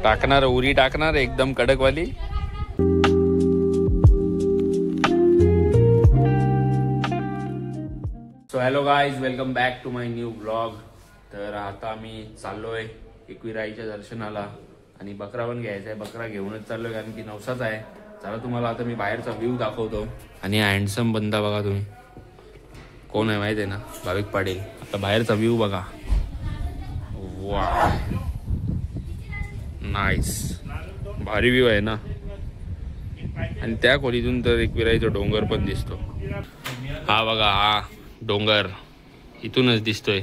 टाकणार उरी टाकणार एकदम कडकवाली. So hello guys, welcome back to my new blog. तर आता आम्ही चाललोय एकविराईच्या दर्शनाला आणि बकरा पण घ्यायचा आहे. बकरा घेऊनच चाललोय कारण की नवसाच आहे. चला तुम्हाला आता मी बाहेरचा व्ह्यू दाखवतो. आणि हँडसम बंदा बघा तुम्ही कोण आहे माहिती आहे ना, भाविक पाटील. आता बाहेरचा व्ह्यू बघा. वा नाईस, भारी व्ह्यू आहे ना. आणि त्या खोलीतून तर एकविराईचा डोंगर पण दिसतो. हा बघा, हा डोंगर इथूनच दिसतोय.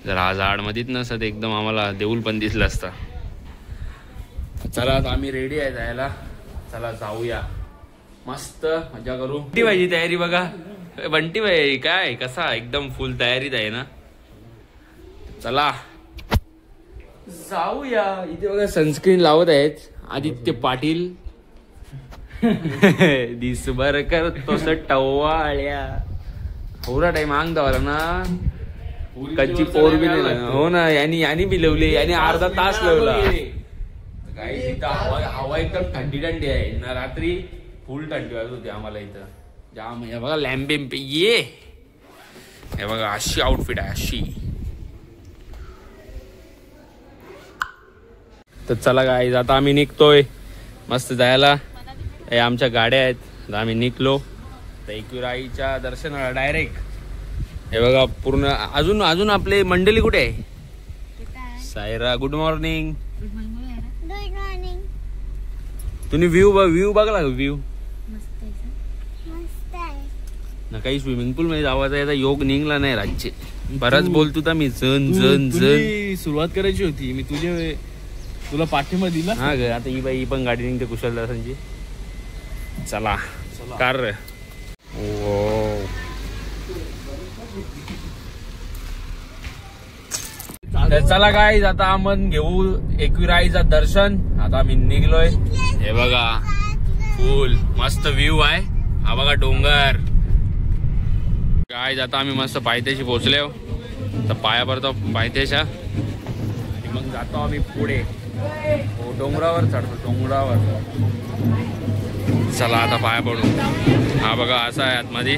जर हा झाड मध्येच नसत एकदम आम्हाला देऊळ पण दिसलं असता. चला आता आम्ही रेडी आहे जायला. चला जाऊया, मस्त मजा करू. बंटी भाईची तयारी बघा. बंटी भाई काय कसा एकदम फुल तयारीत आहे ना. चला जाऊया. इथे बघा सनस्क्रीन लावत आहेत आदित्य पाटील. दिसभर करतो टवाळ्या. थोडा टाइम अंग दावला ना, कच्ची पोर बी नाही. हो ना, यांनी बी लावली. यांनी अर्धा तास लावला. हवा एकदम थंडी थंडी आहे ना. रात्री फुल थंडी वाजत होती आम्हाला इथं जाम. हे बघा लॅम्बिम्प ये. हे बघा अशी आउटफिट आहे अशी. तर चला गाईज, आता आम्ही निघतोय मस्त जायला. हे आमच्या गाड्या आहेत. आता आम्ही निघलो तर एकविराईच्या दर्शनाला डायरेक्ट. हे बघा पूर्ण. अजून आपले मंडळी कुठे आहे? Saira good morning. तुम्ही व्ह्यू बघला व्ह्यू ना. काही स्विमिंग पूल मध्ये जावायचा याचा योग निघला नाही राज्य. बराच बोलतो तर मी जण जण जण सुरुवात करायची होती. मी तुला पाठिंबा दिला. हा ग, आता ही बाई ही पण गाडी निघते कुशलदासांची. चला कार. चला गाईज, आता आपण घेऊ एकविराईचं दर्शन. आता आम्ही निघलोय. हे बघा फुल मस्त व्ह्यू आहे. हा बघा डोंगर. गाईज आता आम्ही मस्त पायथ्याशी पोहोचलो. तर पाया पडतो पायथ्याच्या आणि मग जातो आम्ही पुढे. डोंगरावर चढतो डोंगरावर. चला आता पाया पडू. हा बघा असा आहे आतमध्ये.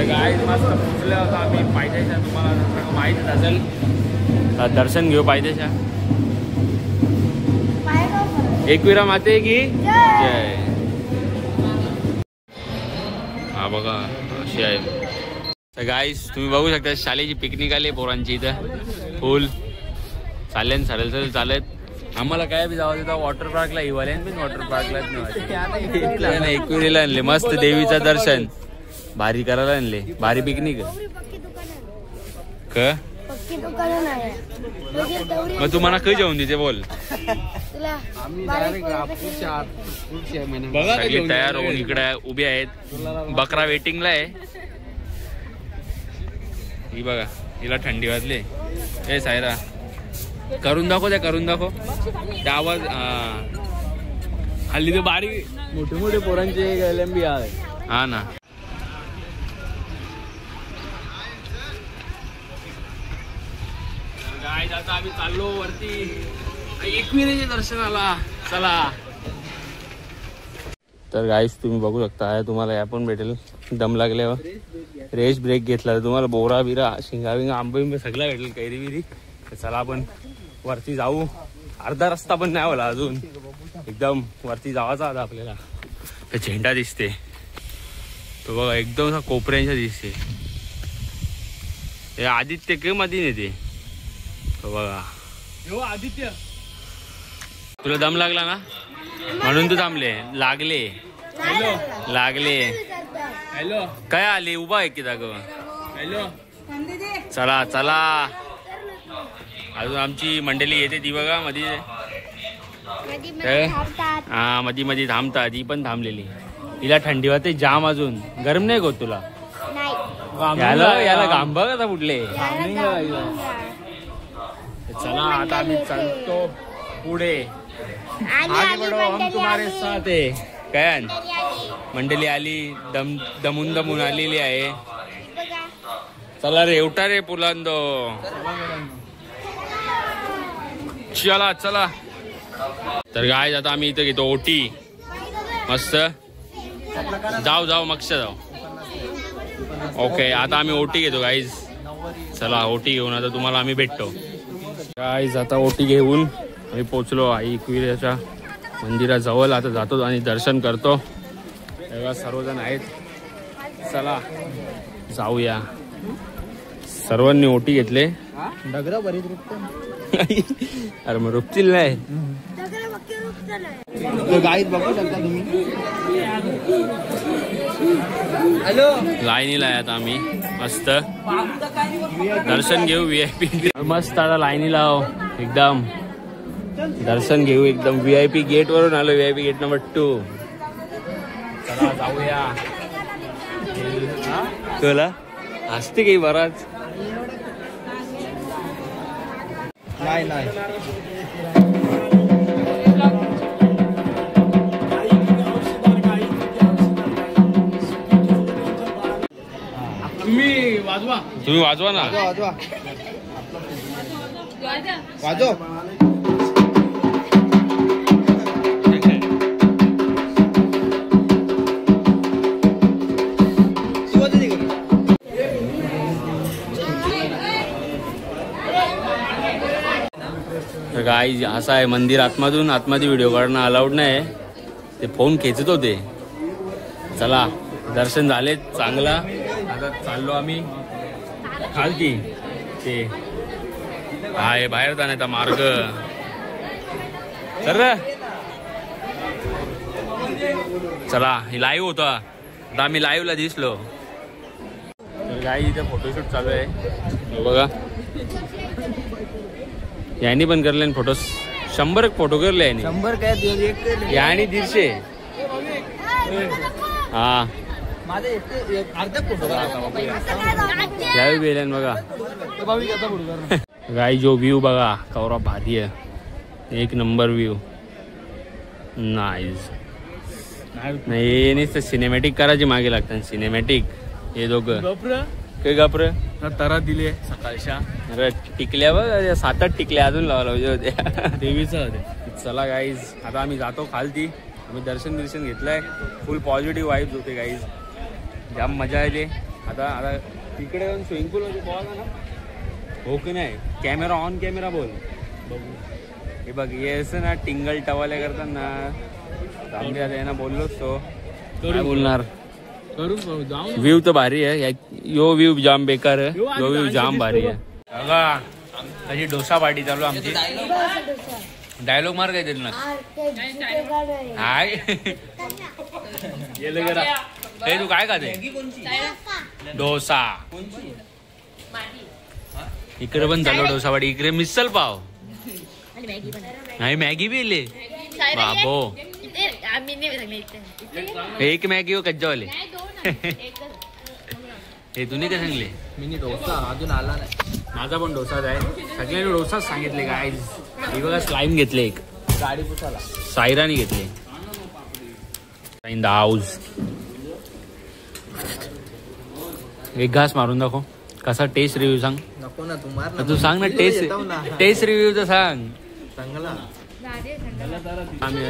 गाईज मस्त पोहोचलो होता आम्ही पायथ्याच्या. तुम्हाला माहितीच असेल. दर्शन घेऊ पायथ्याच्या. एकविरा माते की जय. हा बघा अशी आहे. तर गाईज तुम्ही बघू शकता शाळेची पिकनिक आली पोरांची इथं. फुल चालेल सरळ चालत. आम्हाला काय बी जावं तिथं वॉटर पार्कला. हिवाळ्यान पण वॉटर पार्कला एकविरीला आणले. मस्त देवीचं दर्शन भारी करायला आणले. भारी पिकनिक क. मग तू मला काय जेवून देते बोल. बघा सगळी तयार होऊन इकडे उभे आहेत. बकरा वेटिंगला आहे. ही बघा हिला थंडी वाजली. ए सायरा करून दाखव. त्या करून दाखव त्या आवाज. हल्ली ते बारीक मोठे पोरांचे गॅलंबी आहे. हा ना. गाईज आता आम्ही चाललो वरती एकविरेच्या दर्शनाला. चला. तर गाईज तुम्ही बघू शकता तुम्हाला या पण भेटेल. दम लागल्यावर रेस ब्रेक घेतला तर तुम्हाला बोरा बिरा शिंगा बिंगा आंबे सगळं भेटेल. कैरी बिरी. चला आपण वरती जाऊ. अर्धा रस्ता पण नाही होला अजून. एकदम वरती जावाचा आता आपल्याला. झेंडा दिसते तो बघा एकदम कोपऱ्यांच्या दिसते. हे आदित्य के मध्ये नेते बघा. हो आदित्य, तुला दम लागला ना म्हणून तू थांबले. लागले हॅलो काय आले उभा आहे की जाग. हॅलो चला चला. अजून आमची मंडळी येते ती बघा मध्ये. हा मध्ये थांबतात. ही पण थांबलेली. हिला थंडी वाजते जाम. अजून गरम नाही होत तुला? याला घाम बघ आता कुठले. चला आता आम्ही चालतो पुढे. आगे बढो हम तुम्हारे साथ है. काय मंडळी आली. दमून आलेली आहे. चला रे उठा रे पुलांदो. चला चला. तर गाईज आता आम्ही इथं घेतो ओटी मस्त. जाऊ जाऊ मक्ष जाऊ. ओके आता आम्ही ओटी घेतो गाईज. चला ओटी घेऊन आता तुम्हाला आम्ही भेटतो गाईज. आता ओटी घेऊन आम्ही पोचलो आई एकविराच्या मंदिराजवळ. आता जातो आणि दर्शन करतो. तेव्हा सर्वजण आहेत. चला जाऊया. सर्वांनी ओटी घेतले. अरे मग रुपतील नाही. बघू शकता तुम्ही. लाईनीला आहे आता आम्ही मस्त. दर्शन घेऊ VIP मस्त. आता लाईनीला एकदम दर्शन घेऊ एकदम. VIP गेट वरून आलो. VIP gate number 2. चला जाऊया. तुला असते काही बराच नाही नाही. तुम्ही वाजवा. तुम्ही वाजवा ना. वाजवा वाजव. गाईज असं आहे मंदिर आतमध्ये व्हिडिओ काढणं अलाउड नाही. ते फोन खेचत होते. चला दर्शन झाले चांगला. आता चाललो आम्ही खालती. ते आहे बाहेर जाण्याचा मार्ग. तर चला हे लाईव्ह होता. आता आम्ही लाईव्हला दिसलो. तर गाईज इथे फोटोशूट चालू आहे बघा. यानी पण करले फोटो. 100 फोटो करले यानी. 100 काय यानी 150. हा माझे अर्धा फोटो यावेळी बेलन बघा. गाई जो व्ह्यू बघा कवरा भारी आहे. एक नंबर व्ह्यू. नाईस. नाही नुसतं सिनेमॅटिक करायची मागे लागतात. सिनेमॅटिक हे दोघं काय गप्र तारा दिले सकाळच्या. अरे टिकल्या बघ 7-8 टिकल्या अजून लावला होत्या. देवीचं होते. चला गाईज आता आम्ही जातो खालती. आम्ही दर्शन घेतलंय. फुल पॉझिटिव्ह वाईब्स होते गाईज. जाम मजा येते. आता तिकडे जाऊन स्विमिंग पूल मध्ये बघा ना. हो की नाही. कॅमेरा ऑन कॅमेरा बोल बघू. हे बघ हे असं ना टिंगल टवाल्या करतात ना. चांगली आता यांना बोललोच तो काय बोलणार. व्ह्यू तर भारी आहे. यो व्ह्यू जाम बेकार आहे. यो व्ह्यू जाम भारी आहे. बघा अशी डोसा पार्टी चालू आमची. डायलॉग मार काय तरी ना. हाय हे तू काय खाते. डोसा. इकडे पण चालू डोसा पार्टी. इकडे मिसल पाव नाही मॅगी बी ले बाबो. एक मॅगी हो कच्चावाले. हे तुम्ही काय सांगले. मिनी डोसा अजून आला नाही. माझा पण डोसाच आहे. सगळ्यांनी डोसाच सांगितले काय. ही बघा स्लाईम घेतले. एक गाडी पुसाला सायराने घेतले. In the house. एक घास मारून दाखव. कसा टेस्ट रिव्ह्यू सांग. नको ना तू मार. तू सांग ना टेस्ट रिव्ह्यू तर सांग. चांगला. आम्ही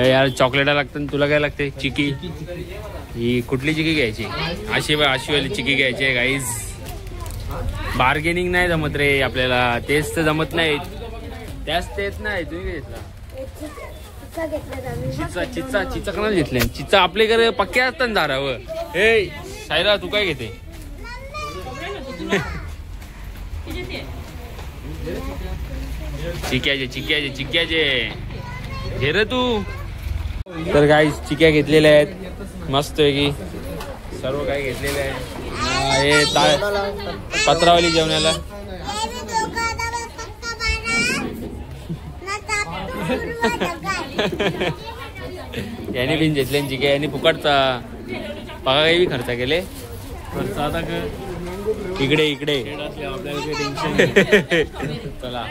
यार चॉकलेट लागतं. तुला काय लागते. चिकी. ही कुठली चिकी घ्यायची. अशीवाली चिकी घ्यायची आहे गाईज. बार्गेनिंग नाही जमत रे आपल्याला. तेच तर जमत नाही. त्याच तेच नाही. तुम्ही काय घेतला. चिचा कोणाला घेतले. चिचा आपल्याकडे पक्क्या असतात दारावर. हे सायरा तू काय घेते. चिक्याचे घे रे तू. तर काही चिक्या घेतलेल्या आहेत मस्त पैकी. सर्व काही घेतलेलं आहे. हे पत्रावली जेवणाला. याने बिन घेतले चिक्या. यांनी फुकटचा पगा काही खर्च केले. आता इकडे आपल्याला टेन्शन. चला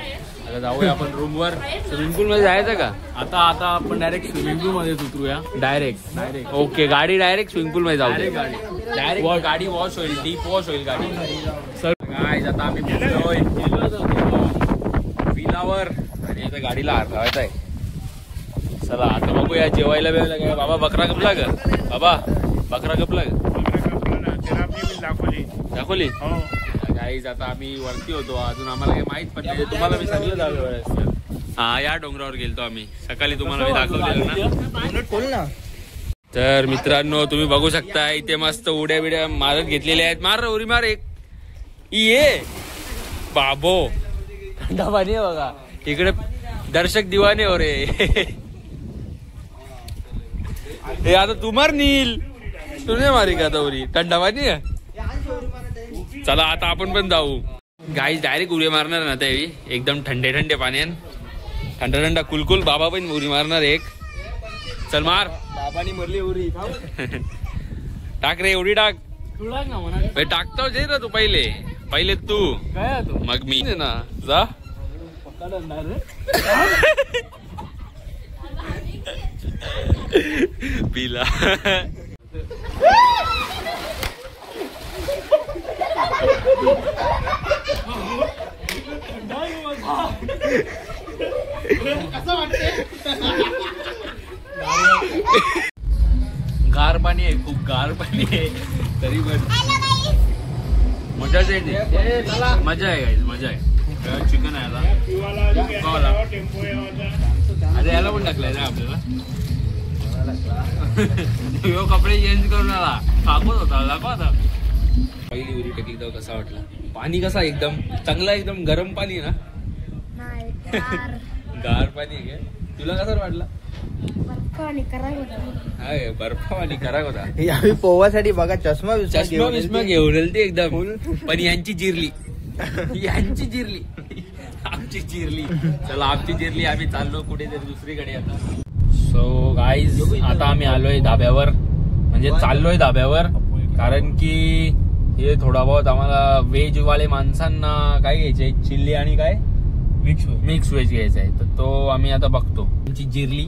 आता जाऊया आपण रूमवर. स्विमिंग पूल मध्ये जायचं का आता आपण डायरेक्ट स्विमिंग पूल मध्ये उतरूया. डायरेक्ट? ओके, गाडी डायरेक्ट स्विमिंग पूल मध्ये जाऊ. डायरेक्ट गाडी वॉश होईल, डीप वॉश होईल गाडी. काय आता आम्ही विलावर आणि आता गाडीला हात लावायचा आहे. चला आता बघूया जेवायला वेळ काय. बाबा बकरा कपला ग? बाबा बकरा कपला ग? दाखवली. गाईज आता आम्ही वरती होतो, अजून आम्हाला काही माहित पण नाही. तुम्हाला मी सांगितलं जाऊ. हा, या डोंगरावर गेलतो आम्ही सकाळी, तुम्हाला मी दाखवलेलं ना. तर मित्रांनो तुम्ही बघू शकता इथे मस्त उड्या बिड्या मारत घेतलेल्या आहेत. मार उरी मार एक. ये बाबो, थंडा पाणी आहे बघा इकडे. दर्शक दिवाने हो रे. हे आता तू मार नील, तू नाही मारी का आता उरी? थंडा पाणी आहे. चला आता आपण पण जाऊ. गाईज डायरेक्ट उडी मारणार ना त्यावेळी, एकदम ठंडे ठंडे पाण्यान. थंडा थंडा कुलकुल. बाबा पण उडी मारणार एक. चल मार. बाबानी मरली उरी. टाक रे उडी टाक. तू टाक ना म्हणा. टाकतो जे ना तू पहिले तू काय तू मग मी ना जा. पिला. गार पाणी आहे, खूप गार पाणी आहे. तरी पण मजाच येते. मजा आहे गाईज, मजा आहे. चिकन आहे आता. अरे याला पण टाकलाय ना आपल्याला. कपडे चेंज करून आला. कापत होता दाखवा आता. पहिली उरी टाकली तर कसा वाटला? पाणी कसा एकदम चांगला, एकदम गरम पाणी ना. गार पाणी आहे. तुला कसा वाटला? बर्फ आणि कराक होता. यावेळी पोवासाठी बघा चष्मा बिस्मा घेऊन ते एकदम. पण यांची जिरली. यांची जिरली. आमची जिरली. चला आमची जिरली. आम्ही चाललो कुठेतरी दुसरीकडे आता. सो गाईज आता आम्ही आलोय धाब्यावर, म्हणजे चाललोय धाब्यावर. कारण की हे थोडा बहुत आम्हाला व्हेज वाले माणसांना काय घ्यायचंय, चिल्ली आणि काय मिक्स व्हेज घ्यायचा आहे. तर तो आम्ही आता बघतो. आमची जिरली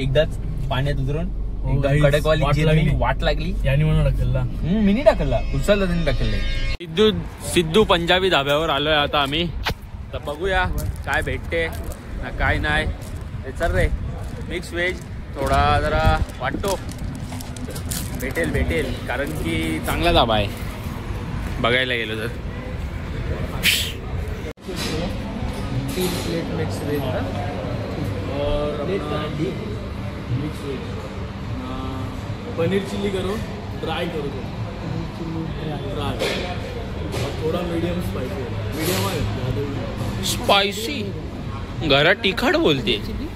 एकदाच पाण्यात उतरून. कडकवाली जिरली, वाट लागली. यानी म्हणून टाकला. मिनी टाकला, उचलला त्यांनी टाकले. सिद्धू पंजाबी धाब्यावर आलोय आता आम्ही. तर बघूया काय भेटते ना काय नाही. चल रे, मिक्स व्हेज थोडा जरा वाटतो भेटेल कारण की चांगला धाबा आहे बघायला गेलो तर. 3 प्लेट मिक्स व्हेज और अपना मिक्स वेज. पनीर चिल्ली करो, ड्राई करो. ड्राई और थोड़ा मीडियम स्पाइसी. मीडियम आहे स्पायसी. घरात तिखट बोलते.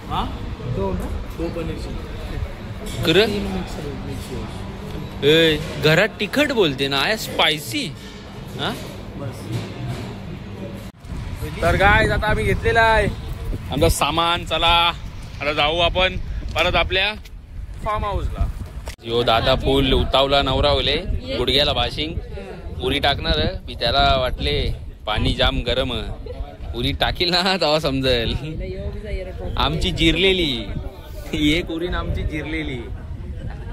हाँ, दो पनीर चिल्ली. घरात तिखट बोलते ना, आहे स्पायसी. हा तर काय आता आम्ही घेतलेला आहे आमचं सामान. चला आता जाऊ आपण परत आपल्या फार्म हाऊसला. यो दादा फुल उतावला नवरा होले, गुडघ्याला भाशिंग. उरी टाकणार मी त्याला वाटले पाणी जाम गरम. उरी टाकील ना तेव्हा समजेल. आमची जिरलेली एक उरीन आमची जिरलेली.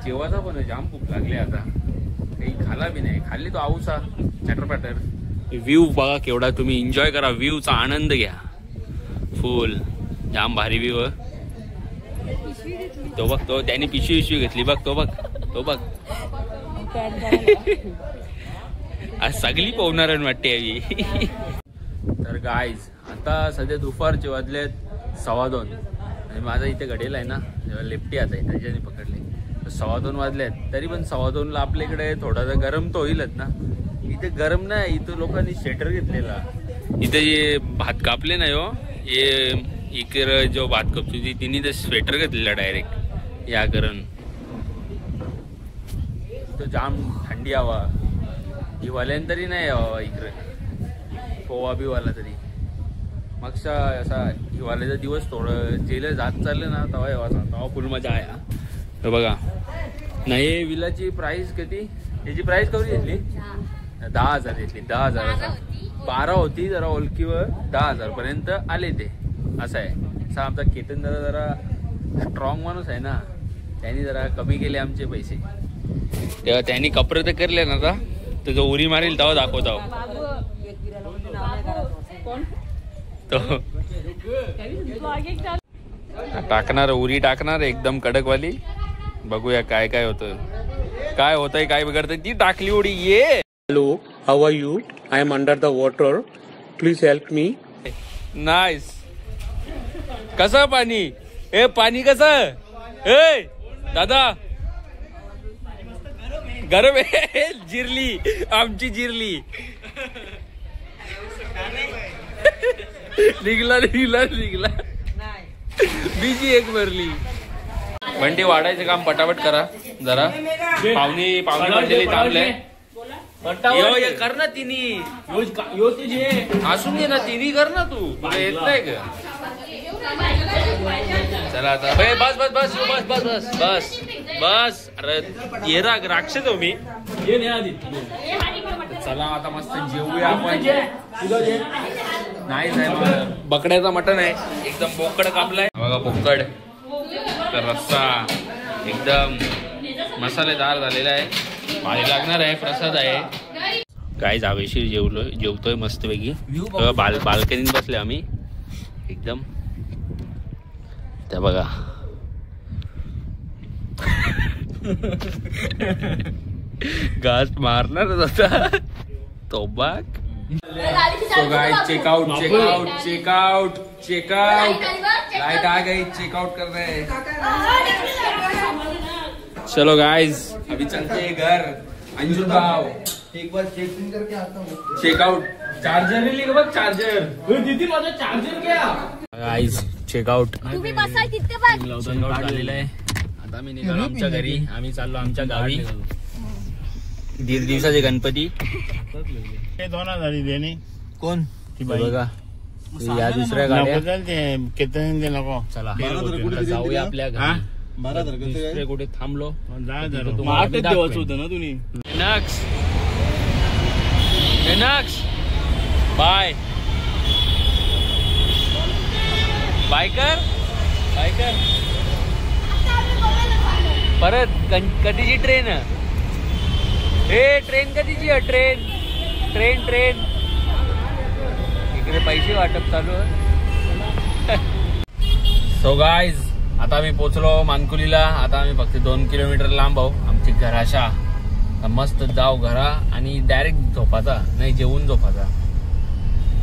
जेवायचा पण जाम भूक लागली आता. काही खाला बी नाही. खाल्ली तो आऊसा चॅटर. व्ह्यू बघा केवढा. तुम्ही एन्जॉय करा, व्ह्यूचा आनंद घ्या. फुल जाम भारी व्ह्यू. तो बघ, तो त्याने पिशवी घेतली बघ. तो बघ आज सगळी पोहणार वाटते यावी. तर गाईज आता सध्या दुपारचे वाजलेत 2:15 आणि माझा इथे घडेल आहे ना लेफ्टी आता आहे त्याच्याने पकडले. 2:15 वाजलेत तरी पण 2:15ला आपल्या इकडे थोडासा गरम तो होईलच ना. इथे गरम नाही, इथं लोकांनी स्वेटर घेतलेला. इथे जे भात कापले नाही हो, हे इकडे जो भात कापतो तिने तर स्वेटर घेतलेला डायरेक्ट या करून. तो जाम थंडी हवा. हिवाल्यान तरी नाही हवा इकडे, पोवा बिवाला तरी. मागचा असा हिवाल्याचा दिवस थोडं जेल जात चाललं ना तेव्हा येवाचा, तेव्हा फुल मजा आहे. तर बघा नाही विलाची प्राइस किती, त्याची प्राइस कवरी घेतली 10,000 घेतली. 10,000 12 होती जरा ओळखीवर 10,000 पर्यंत आले ते. असं आहे. असा आमचा केतन दादा जरा स्ट्रॉंग माणूस आहे ना, त्यांनी जरा कमी केले आमचे पैसे. तेव्हा त्यांनी कपडे तर करले ना, आता तर जो उरी मारेल तेव्हा दाखवतो तो. टाकणार उरी टाकणार एकदम कडकवाली. बघूया काय काय होतं, काय होतंय, काय बिघडतंय. ती टाकली उडी. ये Hello, how are you? I am under the water. Please help me. Nice. कसं पाणी, ए पाणी कसं, ए दादा गरम आहे. जिरली आमची जिरली. निघला निघला निघला. बीजी एक भरली. बंटी वाढायचं काम पटापट करा जरा. पाहुणे मंडळी थांबले. यो कर ना तिन्ही, असून ये ना तिन्ही कर ना. तू तुला येत नाही का? चला आता बस बस बस बस बस बस बस बस. अरे ये राक्षस हो मी. चला आता मस्त जेवूया आपण. नाही साहेब, बकड्याचा मटण आहे, एकदम बोकड कापलाय बघा. बोकड तर रस्सा एकदम मसालेदार झालेला आहे. भारी लागणार आहे, प्रसाद आहे. काय जावेशीर जेवतोय मस्तपैकी. बाल्कनीत बसले आम्ही एकदम. त्या बघा घास मारणार होता तो बाग. So guys check out check out check out check out. Light आ गई, चेकआउट कर रहे हैं. चलो गाइस अभी चलते हैं घर. अंजुर गाँव एक बार चेक करके आता हूँ. चेकआउट. चार्जर नाही लिहिलं बघ, चार्जर. दीदी माझा चार्जर घ्या. Guys checkout. तुम्ही बसाय तिथे बघ. चेकआउट झालेलं आहे. आता मी निघालो आमच्या घरी. आम्ही चाललो आमच्या गावी. 1.5 दिवसाचे गणपती. कोण बघा या दुसऱ्या गाड्या. चला जाऊया आपल्या घरी. दुसरे कुठे थांबलो. 8 दिवस होतं ना तुम्ही. बाय बाय कर बाय कर. परत कधीची ट्रेन. हे ट्रेन कधीची आहे? Train train train. इकडे पैसे वाटप चालू आहे. सो गाईज आता आम्ही पोचलो मानकुलीला. आता आम्ही फक्त 2 किलोमीटर लांब आहो आमची घराच्या. मस्त जाऊ घरा आणि डायरेक्ट झोपाचा, नाही जेवून झोपाचा.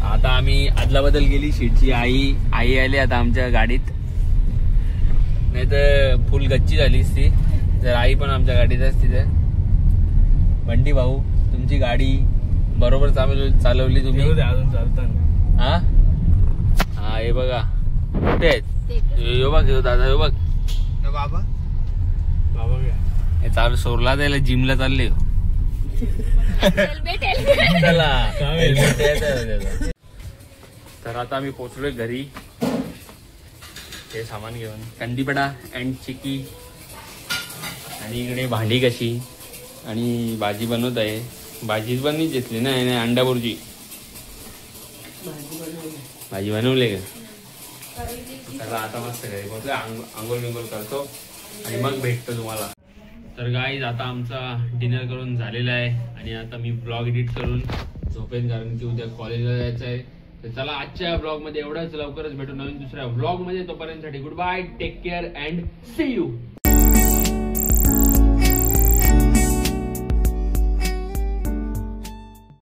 आता आम्ही अदलाबदल गेली. शीटची आई आली आता आमच्या गाडीत, नाही तर फुल गच्ची झालीच ती. तर आई पण आमच्या गाडीत असते. तर बंटी भाऊ तुमची गाडी बरोबर चालवली तुम्ही अजून चालताना. हा हे बघा कुठे आहेत. यो बघ दादा, यो बघ बाबा. बाबा घ्या. हे चालू सोरला द्यायला जिमला चालले. चला तर आता आम्ही पोचलोय घरी. हे सामान घेऊन कंदीपडा अँड चिकी. आणि इकडे भांडी कशी आणि भाजी बनवत आहे. भाजीच पण नाही घेतली ना, अंडा बुर्जी भाजी बनवले का. चला आता मस्त घरी पोचले. आंघोळ बिंघोळ करतो आणि मग भेटतो तुम्हाला. तर गाईज आता आमचा डिनर करून झालेला आहे आणि आता मी ब्लॉग एडिट करून झोपेन, कारण की उद्या कॉलेजला जायचं आहे. तर चला आजच्या ब्लॉग मध्ये एवढंच. लवकरच भेटू नवीन दुसऱ्या ब्लॉग मध्ये. तोपर्यंत good bye, take care and see you.